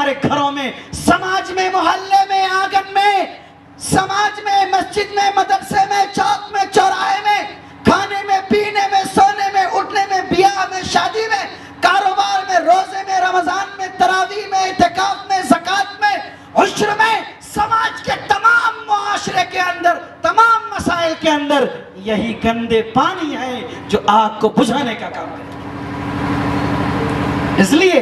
ہمارے گھروں میں، سماج میں، محلے میں، آنگن میں، سماج میں، مسجد میں، مدرسے میں، چوک میں، چوراہے میں، کھانے میں، پینے میں، سونے میں، اٹھنے میں، بیاہ میں، شادی میں، کاروبار میں، روزے میں، رمضان میں، تراویح میں، اعتکاف میں، زکوٰۃ میں، عشر میں، سماج کے تمام معاشرے کے اندر، تمام مسائل کے اندر یہی گندے پانی ہیں جو آگ کو بجھانے کا کام کرتے ہیں۔ اس لیے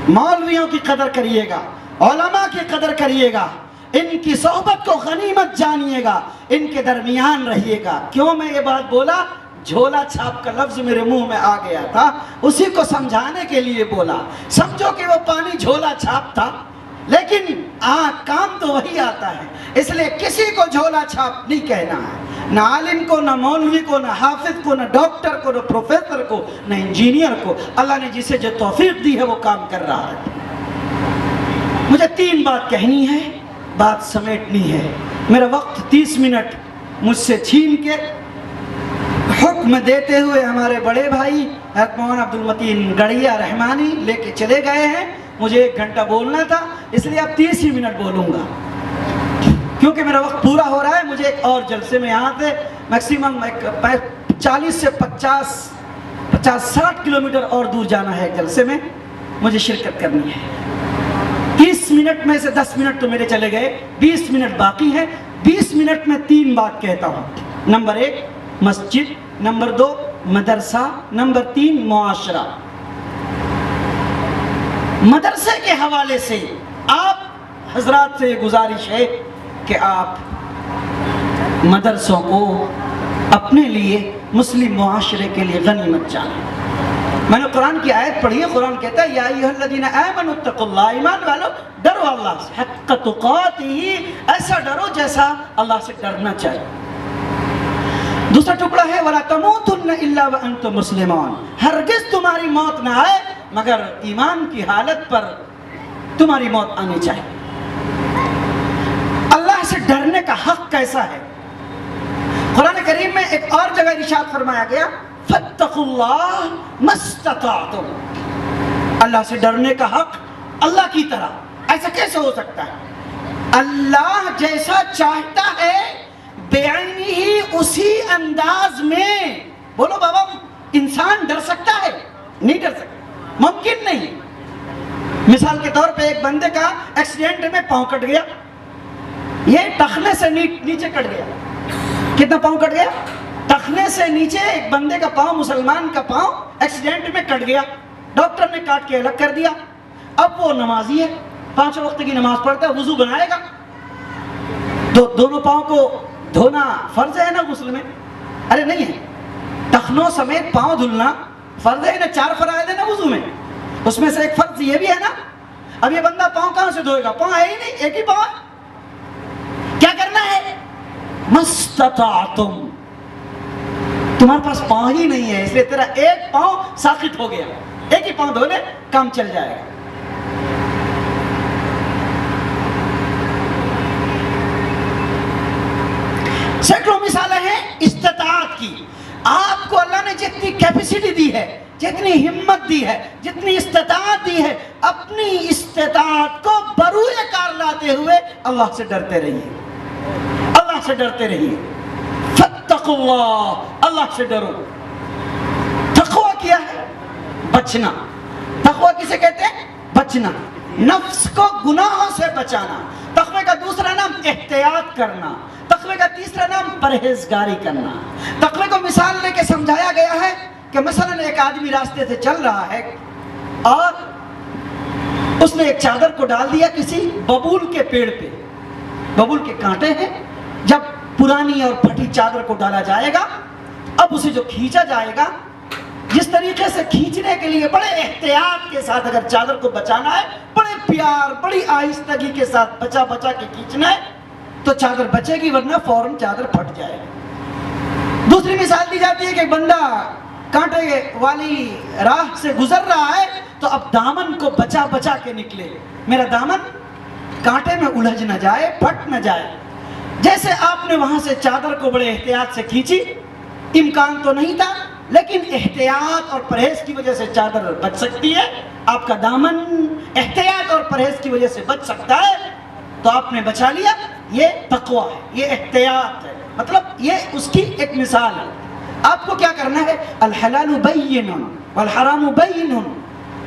مولویوں کی قدر کریے گا، علماء کی قدر کریے گا، ان کی صحبت کو غنیمت جانیے گا، ان کے درمیان رہیے گا۔ کیوں میں یہ بات بولا؟ جھولا چھاپ کا لفظ میرے منہ میں آ گیا تھا، اسی کو سمجھانے کے لیے بولا۔ سمجھو کہ وہ پانی جھولا چھاپ تھا، لیکن کام تو وہی آتا ہے۔ اس لیے کسی کو جھولا چھاپ نہیں کہنا ہے، نہ عالم کو، نہ مولوی کو، نہ حافظ کو، نہ ڈاکٹر کو، نہ پروفیسر کو، نہ انجینئر کو۔ اللہ نے جسے جو توفیق دی ہے وہ کام کر رہا ہے۔ مجھے 3 بات کہنی ہے، بات سمیٹنی ہے۔ میرا وقت 30 منٹ مجھ سے چھین کے حکم دیتے ہوئے ہمارے بڑے بھائی حضرت مولانا عبدالمتین گڑھیا رحمانی لے کے چلے گئے ہیں۔ مجھے 1 گھنٹہ بولنا تھا، اس لیے اب 30 ہی منٹ بولوں گا، کیونکہ میرا وقت پورا ہو رہا ہے۔ مجھے ایک اور جلسے میں یہاں سے میکسیمم 40 سے 50-60 کلومیٹر اور دور جانا ہے۔ ایک جلسے میں مجھے شرکت کرنی ہے۔ 30 منٹ میں سے 10 منٹ تو میرے چلے گئے، 20 منٹ باقی ہیں۔ 20 منٹ میں 3 بات کہتا ہوں۔ نمبر 1 مسجد، نمبر 2 مدرسہ، نمبر 3 معاشرہ۔ مدرسے کے حوالے سے آپ حضرات سے گزارش ہے کہ آپ مدرسوں کو اپنے لیے، مسلم معاشرے کے لیے غنیمت جانیں۔ میں نے قرآن کی آیت پڑھی ہے، قرآن کہتا ہے یا ایھا الذین آمنوا اتقوا اللہ، ایمان والو ڈرو اللہ سے، حق تقاتہ، ایسا ڈرو جیسا اللہ سے ڈرنا چاہیے۔ دوسرا ٹکڑا ہے وَلَا تَمُوتُنَّ إِلَّا وَأَنْتُمْ مُسْلِمُونَ، ہرگز تمہاری موت نہ آئے مگر ایمان کی حالت پر تمہاری موت آنی چاہیے۔ اللہ سے ڈرنے کا حق کیسا ہے؟ قرآن کریم میں ایک اور جگہ ارشاد فرمایا گیا فَاتَّقُوا اللَّهَ مَا اسْتَطَعْتُمْ، اللہ سے ڈرنے کا حق اللہ کی طرح۔ ایسا کیسے ہو سکتا ہے؟ اللہ جیسا چاہتا ہے بعینی ہی اسی انداز میں۔ بولو بابا، انسان ڈر سکتا ہے؟ نہیں ڈر سکتا، ممکن نہیں۔ مثال کے طور پہ ایک بندے کا ایکسیڈنٹ میں پاؤں کٹ گیا، یہ ٹخنے سے نیچے کٹ گیا۔ کتنا پاؤں کٹ گیا؟ ٹخنے سے نیچے ایک بندے کا پاؤں، مسلمان کا پاؤں ایکسیڈنٹ میں کٹ گیا۔ ڈاکٹر نے کاٹ کے الگ کر دیا۔ اب وہ نمازی ہے، 5 وقت کی نماز پڑھتا ہے، وضو بنائے گا تو دونوں پاؤں کو دھونا فرض ہے نا غسل میں؟ ارے نہیں ہے، ٹخنوں سمیت پاؤں دھلنا فرض ہے نا؟ 4 فرائض ہے نا وضو میں، اس میں سے ایک فرض یہ بھی ہے نا۔ اب یہ بندہ پاؤں کہاں سے دھوئے گا؟ پاؤں ہے ہی نہیں، ایک ہی پاؤں۔ کیا کرنا ہے؟ مستطعتم، تمہارے پاس پاؤں ہی نہیں ہے، اس لیے تیرا ایک پاؤں ساقط ہو گیا، ایک ہی پاؤں دھو لے، کام چل جائے گا۔ سینکڑوں مثالیں ہیں استطاعت کی۔ آپ کو اللہ نے جتنی کیپیسٹی دی ہے، جتنی ہمت دی ہے، جتنی استطاعت دی ہے، اپنی استطاعت کو بروئے کار لاتے ہوئے اللہ سے ڈرتے رہیے، اللہ سے ڈرتے رہیے۔ فاتقوا اللہ، اللہ سے ڈرو۔ تقویٰ کیا ہے؟ بچنا۔ تقویٰ کسے کہتے ہیں؟ بچنا، نفس کو گناہوں سے بچانا۔ تقوی کا دوسرا نام احتیاط کرنا، تقوی کا تیسرا نام پرہیزگاری کرنا۔ تقوی کو مثال لے کے سمجھایا گیا ہے کہ مثلا ایک آدمی راستے سے چل رہا ہے اور اس نے ایک چادر کو ڈال دیا کسی ببول کے پیڑ پہ۔ ببول کے کانٹے ہیں، جب پرانی اور پھٹی چادر کو ڈالا جائے گا، اب اسے جو کھینچا جائے گا، جس طریقے سے کھینچنے کے لیے بڑے احتیاط کے ساتھ اگر چادر کو بچانا ہے، بڑے پیار، بڑی آہستگی کے ساتھ بچا بچا کے کھینچنا ہے تو چادر بچے گی، ورنہ فوراً چادر پھٹ جائے گی۔ دوسری مثال دی جاتی ہے کہ بندہ کانٹے والی راہ سے گزر رہا ہے تو اب دامن کو بچا بچا کے نکلے، میرا دامن کانٹے میں الجھ نہ جائے، پھٹ نہ جائے۔ جیسے آپ نے وہاں سے چادر کو بڑے احتیاط سے کھینچی، امکان تو نہیں تھا لیکن احتیاط اور پرہیز کی وجہ سے چادر بچ سکتی ہے، آپ کا دامن احتیاط اور پرہیز کی وجہ سے بچ سکتا ہے تو آپ نے بچا لیا. یہ تقوی ہے, یہ احتیاط ہے, مطلب یہ اس کی ایک مثال ہے. آپ کو کیا کرنا ہے؟ الحلال بین والحرام بین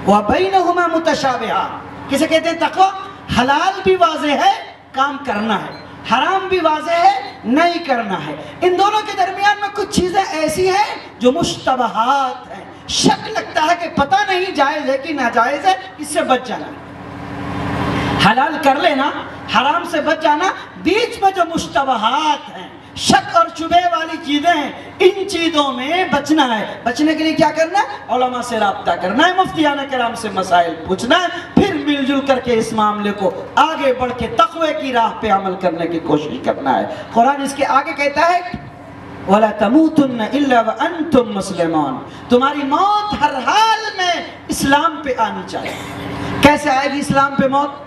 وبینہما متشابہات. کسے کہتے ہیں تقوی؟ حلال بھی واضح ہے, کام کرنا ہے, حرام بھی واضح ہے, نہیں کرنا ہے. ان دونوں کے درمیان میں کچھ چیزیں ایسی ہیں جو مشتبہات ہیں, شک لگتا ہے کہ پتہ نہیں جائز ہے کہ ناجائز ہے, اس سے بچ جانا. حلال کر لینا, حرام سے بچ جانا. بیچ میں جو مشتبہات ہیں, شک اور شبہ والی چیزیں ہیں, ان چیزوں میں بچنا ہے. بچنے کے لیے کیا کرنا ہے؟ علماء سے رابطہ کرنا ہے, مفتیان کرام سے مسائل پوچھنا ہے, پھر مل جل کر کے اس معاملے کو آگے بڑھ کے تقوی کی راہ پہ عمل کرنے کی کوشش کرنا ہے. قرآن اس کے آگے کہتا ہے وَلَا تَمُوتُنَّ إِلَّا وَأَنْتُمْ مُسْلِمُونَ. تمہاری موت ہر حال میں اسلام پہ آنی چاہیے. کیسے آئے گی اسلام پہ موت؟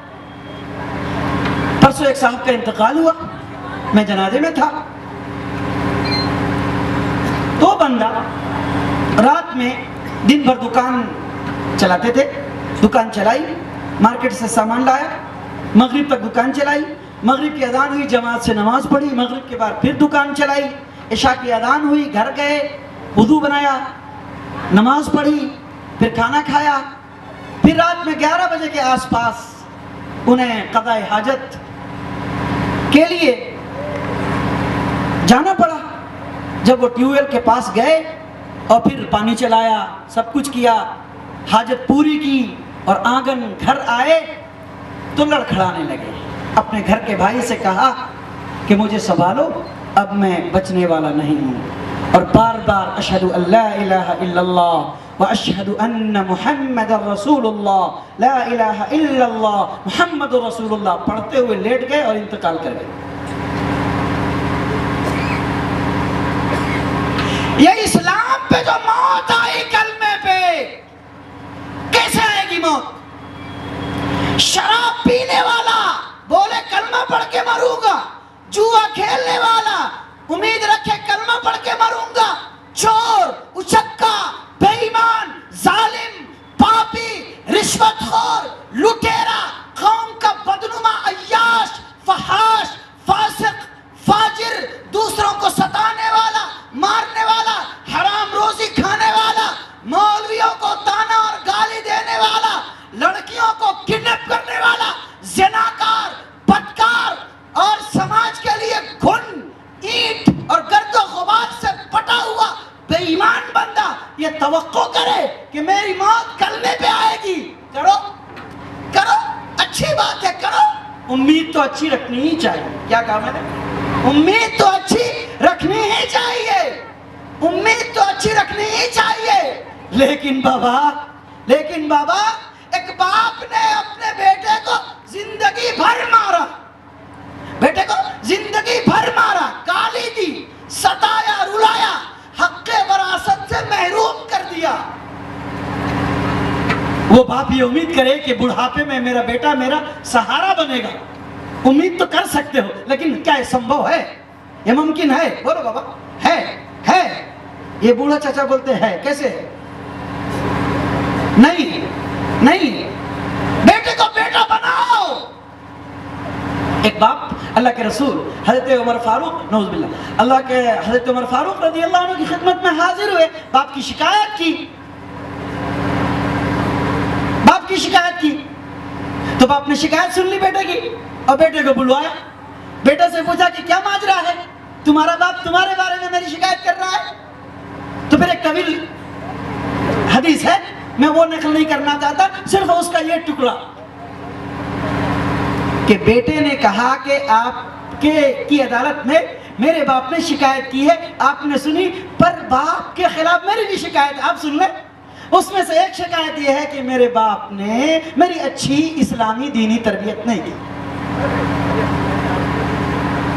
پرسوں ایک صاحب کا انتقال ہوا, میں جنازے میں تھا. دو بندہ رات میں دن بھر دکان چلاتے تھے, دکان چلائی, مارکیٹ سے سامان لایا, مغرب تک دکان چلائی, مغرب کی اذان ہوئی, جماعت سے نماز پڑھی, مغرب کے بعد پھر دکان چلائی, عشاء کی اذان ہوئی, گھر گئے, وضو بنایا, نماز پڑھی, پھر کھانا کھایا, پھر رات میں 11 بجے کے آس پاس انہیں قضاء حاجت کے لیے جانا پڑا. جب وہ ٹیوب ویل کے پاس گئے اور پھر پانی چلایا, سب کچھ کیا, حاجت پوری کی اور آنگن گھر آئے تو لڑکھڑانے لگے. اپنے گھر کے بھائی سے کہا کہ مجھے سنبھالو, اب میں بچنے والا نہیں ہوں. اور بار بار اشہد ان لا الہ الا اللہ واشہد ان محمد رسول اللہ, لا الہ الا اللہ محمد رسول اللہ پڑھتے ہوئے لیٹ گئے اور انتقال کر گئے. یہ اسلام پہ جو موت آئی کلمے پہ, کیسے آئے گی موت؟ شراب پینے والا بولے کلمہ پڑھ کے مروں گا, جوا کھیلنے والا امید رکھے کلمہ پڑھ کے مروں گا, چور, اچکا, بے ایمان, ظالم, پاپی, رشوت خور, لٹیرا, قوم کا بدنما, عیاش, فحاش, فاسق, فاجر, دوسروں کو ستانے والا, مارنے والا, حرام روزی کھانے والا, مولویوں کو تانا اور گالی دینے والا, لڑکیوں کو کڈنیپ کرنے والا, زناکار, بدکار اور سماج کے لیے گھن, اینٹ اور گرد و غبار سے پٹا ہوا بے ایمان بندہ یہ توقع کرے کہ میری موت کلمے پہ آئے گی. کرو کرو, اچھی بات ہے, کرو. امید تو اچھی رکھنی ہی چاہیے. کیا کہا میں نے؟ امید تو اچھی رکھنی ہی چاہیے, امید تو اچھی رکھنی ہی چاہیے. لیکن بابا ایک باپ نے اپنے بیٹے کو زندگی بھر مارا, بیٹے کو زندگی بھر مارا, گالی دی, ستایا, رلایا, حق وراثت سے محروم کر دیا. وہ باپ یہ امید کرے کہ بڑھاپے میں میرا بیٹا میرا سہارا بنے گا. امید تو کر سکتے ہو, لیکن کیا یہ سمبھو ہے؟ یہ ممکن ہے؟ بولو بابا. ہے. یہ بوڑھا چچا بولتے ہیں کیسے ہے؟ نہیں. بیٹے کو بیٹا بناؤ. ایک باپ, اللہ کے رسول حضرت عمر فاروق, نعوذ باللہ, اللہ کے حضرت عمر فاروق رضی اللہ عنہ کی خدمت میں حاضر ہوئے. باپ کی شکایت کی تو باپ نے شکایت سن لی بیٹے کی اور بیٹے کو بلوایا. بیٹے سے پوچھا کہ کیا ماجرا ہے, تمہارا باپ تمہارے بارے میں میری شکایت کر رہا ہے. تو پھر ایک طویل حدیث ہے, میں وہ نقل نہیں کرنا چاہتا, صرف اس کا یہ ٹکڑا کہ بیٹے نے کہا کہ آپ کی عدالت میں میرے باپ نے شکایت کی ہے, آپ نے سنی, پر باپ کے خلاف میری بھی شکایت, آپ سن لیں. اس میں سے ایک شکایت یہ ہے کہ میرے باپ نے میری اچھی اسلامی دینی تربیت نہیں کی.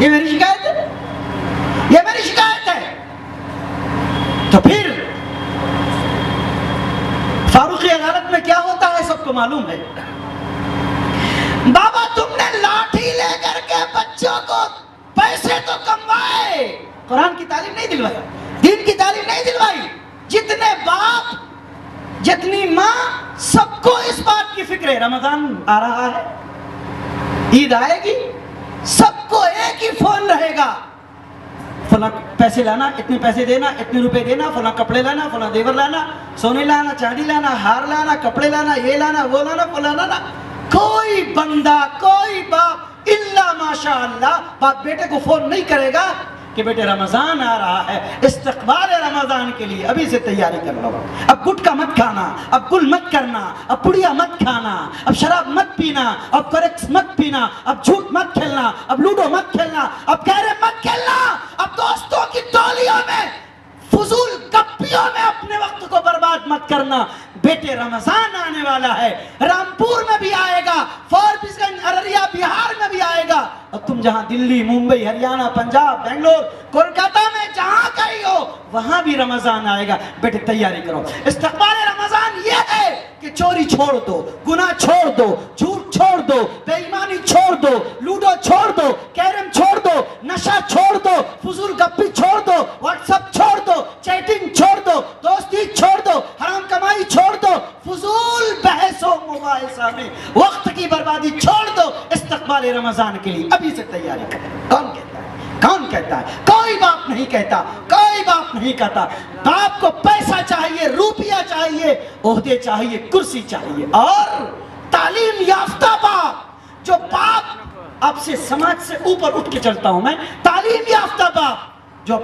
یہ میری شکایت ہے, یہ میری شکایت ہے. تو پھر فاروقی عدالت میں کیا ہوتا ہے سب کو معلوم ہے. بابا تم نے لاٹھی لے کر کے بچوں کو پیسے تو کموائے, قرآن کی تعلیم نہیں دلوائی, دین کی تعلیم نہیں دلوائی. جتنے باپ جتنی ماں سب کو رہے رمضان آ رہا ہے، عید آئے گی، سب کو ایک ہی فون رہے گا، فلاں پیسے لانا، اتنے پیسے دینا، اتنے روپے دینا، فلاں کپڑے لانا، فلاں دیور لانا، سونے لانا، چاندی لانا، ہار لانا، کپڑے لانا، یہ لانا، وہ لانا، فلاں لانا۔ کوئی بندہ، کوئی باپ الا ماشاء اللہ باپ بیٹے کو فون نہیں کرے گا کہ بیٹے رمضان آ رہا ہے، استقبال رمضان کے لیے ابھی سے تیاری کر لو، اب گٹکا مت کھانا، اب گل مت کرنا، اب پڑیا مت کھانا، اب شراب مت پینا، اب کریکس مت پینا، اب جھوٹ مت کھیلنا، اب لوڈو مت کھیلنا، اب کیرم مت کھیلنا، اب دوستوں کی ٹولیوں میں فضول گپیوں میں اپنے وقت کو برباد مت کرنا۔ بیٹے رمضان آنے والا ہے، رامپور میں بھی آئے گا، فوربس گنج، ارریا، بہار میں بھی آئے گا، اور تم جہاں دلی، ممبئی، ہریانہ، پنجاب، بنگلور، کولکاتہ میں جہاں کہیں ہو وہاں بھی رمضان آئے گا۔ بیٹے تیاری کرو۔ استقبال رمضان یہ ہے کہ چوری چھوڑ دو، گناہ چھوڑ دو، جھوٹ چھوڑ دو، بے ایمانی چھوڑ دو، لوڈو چھوڑ دو، کیرم چھوڑ دو، نشہ چھوڑ دو، فضول گپی چھوڑ دو، واٹس ایپ چھوڑ دو، چیٹنگ چھوڑ دو، دوستی چھوڑ دو، حرام کمائی چھوڑ دو، فضول بحث و مباحثہ میں وقت کی بربادی چھوڑ دو۔ استقبال رمضان کے لیے ابھی سے تیاری کرو۔ کون کہتا ہے؟ کون کہتا ہے؟ کوئی باپ نہیں کہتا، کوئی باپ نہیں کہتا۔ باپ کو پیسہ چاہیے، روپیہ چاہیے، عہدے چاہیے، کرسی چاہیے، اور تعلیم یافتہ باپ، جو باپ آپ سے سماج سے اوپر اٹھ کے چلتا ہوں میں، تعلیم یافتہ باپ جو